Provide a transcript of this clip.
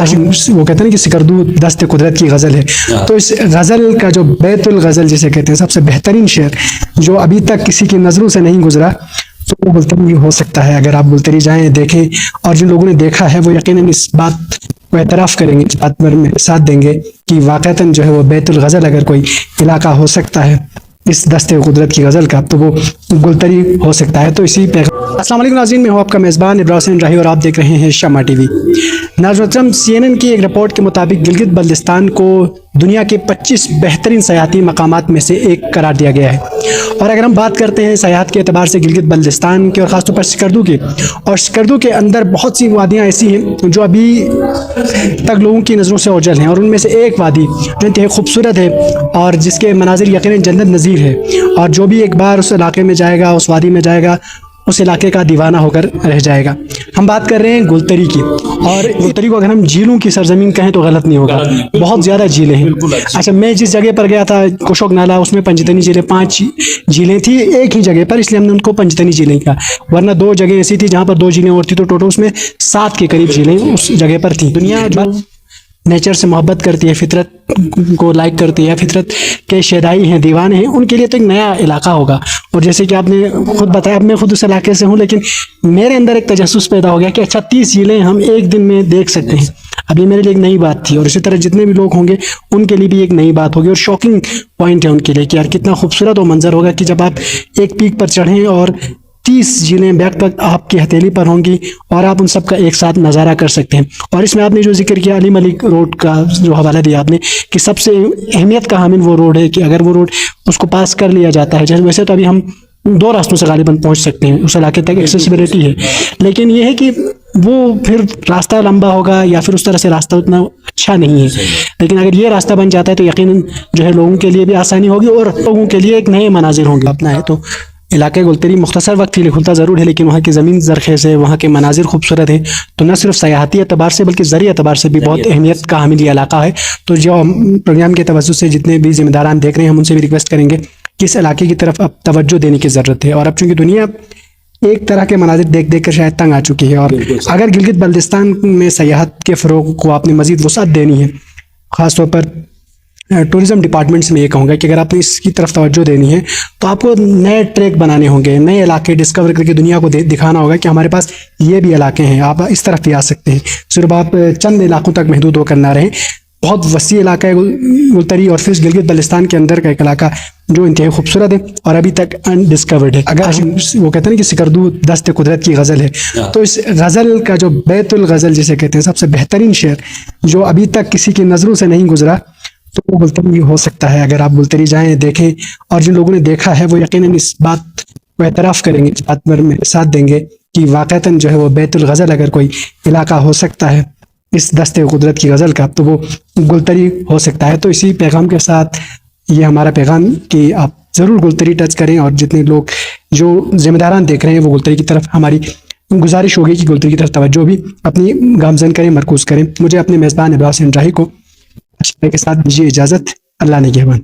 وہ کہتے ہیں کہ سکردو دست قدرت کی غزل ہے، تو اس غزل کا جو بیت الغزل جسے کہتے ہیں سب سے بہترین شعر جو ابھی تک کسی کی نظروں سے نہیں گزرا، تو وہ گلتری ہو سکتا ہے۔ اگر آپ گلتری جائیں دیکھیں، اور جن لوگوں نے دیکھا ہے وہ یقیناً اس بات کو اعتراف کریں گے، اس بات پر میرے ساتھ دیں گے کہ واقعتاً جو ہے وہ بیت الغزل اگر کوئی علاقہ ہو سکتا ہے اس دست قدرت کی غزل کا، تو وہ گلتری ہو سکتا ہے۔ تو اسی پیغام السلام علیکم ناظرین، میں ہوں آپ کا میزبان ابراہیم راہی اور آپ دیکھ رہے ہیں شمع ٹی وی۔ ناظرین، CNN کی ایک رپورٹ کے مطابق گلگت بلتستان کو دنیا کے 25 بہترین سیاحتی مقامات میں سے ایک قرار دیا گیا ہے۔ اور اگر ہم بات کرتے ہیں سیاحت کے اعتبار سے گلگت بلتستان کے اور خاص طور پر سکردو کی، اور سکردو کے اندر بہت سی وادیاں ایسی ہیں جو ابھی تک لوگوں کی نظروں سے اوجھل ہیں، اور ان میں سے ایک وادی جو انتہائی خوبصورت ہے اور جس کے مناظر یقیناً جنت نظیر ہے، اور جو بھی ایک بار اس علاقے میں جائے گا، اس وادی میں جائے گا، اس علاقے کا دیوانہ ہو کر رہ جائے گا۔ ہم بات کر رہے ہیں گلتری کی، اور گلتری کو اگر ہم جھیلوں کی سرزمین کہیں تو غلط نہیں ہوگا، بہت زیادہ جھیلیں ہیں۔ اچھا، میں جس جگہ پر گیا تھا کوشوک نالا، اس میں پنجتنی جھیلیں، 5 جھیلیں تھی ایک ہی جگہ پر، اس لیے ہم نے ان کو پنجتنی جھیلیں کہا، ورنہ 2 جگہیں ایسی تھی جہاں پر 2 جھیلیں اور تھی، تو ٹوٹل اس میں 7 کے قریب جھیلیں اس جگہ پر تھی۔ دنیا جو نیچر سے محبت کرتی ہے، فطرت کو لائک کرتی ہے، فطرت کے شیدائی ہیں، دیوانے ہیں، ان کے لیے تو ایک نیا علاقہ ہوگا۔ اور جیسے کہ آپ نے خود بتایا، اب میں خود اس علاقے سے ہوں، لیکن میرے اندر ایک تجسس پیدا ہو گیا کہ اچھا 30 جھیلیں ہم ایک دن میں دیکھ سکتے ہیں۔ اب یہ میرے لیے ایک نئی بات تھی، اور اسی طرح جتنے بھی لوگ ہوں گے ان کے لیے بھی ایک نئی بات ہوگی، اور شاکنگ پوائنٹ ہے ان کے لیے کہ یار کتنا خوبصورت وہ منظر ہوگا کہ جب آپ ایک پیک پر چڑھیں اور 30 جھیلیں بیک ٹو بیک آپ کی ہتھیلی پر ہوں گی، اور آپ ان سب کا ایک ساتھ نظارہ کر سکتے ہیں۔ اور اس میں آپ نے جو ذکر کیا علی ملک روڈ کا جو حوالہ دیا آپ نے، کہ سب سے اہمیت کا حامل وہ روڈ ہے کہ اگر وہ روڈ اس کو پاس کر لیا جاتا ہے، جیسے ویسے تو ابھی ہم 2 راستوں سے غالباً پہنچ سکتے ہیں اس علاقے تک، ایکسیسیبلٹی ہے، لیکن یہ ہے کہ وہ پھر راستہ لمبا ہوگا یا پھر اس طرح سے راستہ اتنا اچھا نہیں ہے، لیکن اگر یہ راستہ بن جاتا ہے تو یقیناً جو ہے لوگوں کے لیے بھی آسانی ہوگی اور لوگوں کے لیے ایک نئے مناظر ہوں گے۔ اپنا ہے تو علاقے گلتری مختصر وقت کے لیے کھلتا ضرور ہے، لیکن وہاں کی زمین زرخیز ہے، وہاں کے مناظر خوبصورت ہے، تو نہ صرف سیاحتی اعتبار سے بلکہ زرعی اعتبار سے بھی بہت اہمیت کا حامل یہ علاقہ ہے۔ تو جو پروگرام کے توجہ سے جتنے بھی ذمہ داران دیکھ رہے ہیں، ہم ان سے بھی ریکویسٹ کریں گے کہ اس علاقے کی طرف اب توجہ دینے کی ضرورت ہے۔ اور اب چونکہ دنیا ایک طرح کے مناظر دیکھ دیکھ کر شاید تنگ آ چکی ہے، اور اگر گلگت بلتستان میں سیاحت کے فروغ کو آپ نے مزید وسعت دینی ہے، خاص طور پر ٹورزم ڈپارٹمنٹس میں یہ کہوں گا کہ اگر آپ نے اس کی طرف توجہ دینی ہے تو آپ کو نئے ٹریک بنانے ہوں گے، نئے علاقے ڈسکور کر کے دنیا کو دکھانا ہوگا کہ ہمارے پاس یہ بھی علاقے ہیں، آپ اس طرف بھی آ سکتے ہیں، صرف آپ چند علاقوں تک محدود ہو کر نہ رہیں۔ بہت وسیع علاقہ ہے گلتری، اور پھر گلگت بلتستان کے اندر کا ایک علاقہ جو انتہائی خوبصورت ہے اور ابھی تک انڈسکورڈ ہے۔ اگر وہ کہتے ہیں کہ سکردو دست قدرت کی غزل ہے، تو اس غزل کا جو بیت الغزل جسے کہتے ہیں سب سے بہترین شعر جو ابھی تک کسی کی نظروں سے نہیں گزرا، تو وہ گلتری ہو سکتا ہے۔ اگر آپ گلتری جائیں دیکھیں، اور جن لوگوں نے دیکھا ہے وہ یقیناً اس بات کو اعتراف کریں گے، اس بات پر میرے ساتھ دیں گے کہ واقعتاً جو ہے وہ بیت الغزل اگر کوئی علاقہ ہو سکتا ہے اس دست قدرت کی غزل کا، تو وہ گلتری ہو سکتا ہے۔ تو اسی پیغام کے ساتھ یہ ہمارا پیغام کہ آپ ضرور گلتری ٹچ کریں، اور جتنے لوگ جو ذمہ داران دیکھ رہے ہیں وہ گلتری کی طرف، ہماری گزارش ہوگی کہ گلتری کی طرف توجہ بھی اپنی گامزن کریں، مرکوز کریں۔ مجھے اپنے میزبان ابراہیم راہی کو کے ساتھ دیجیے اجازت۔ اللہ نگہبان۔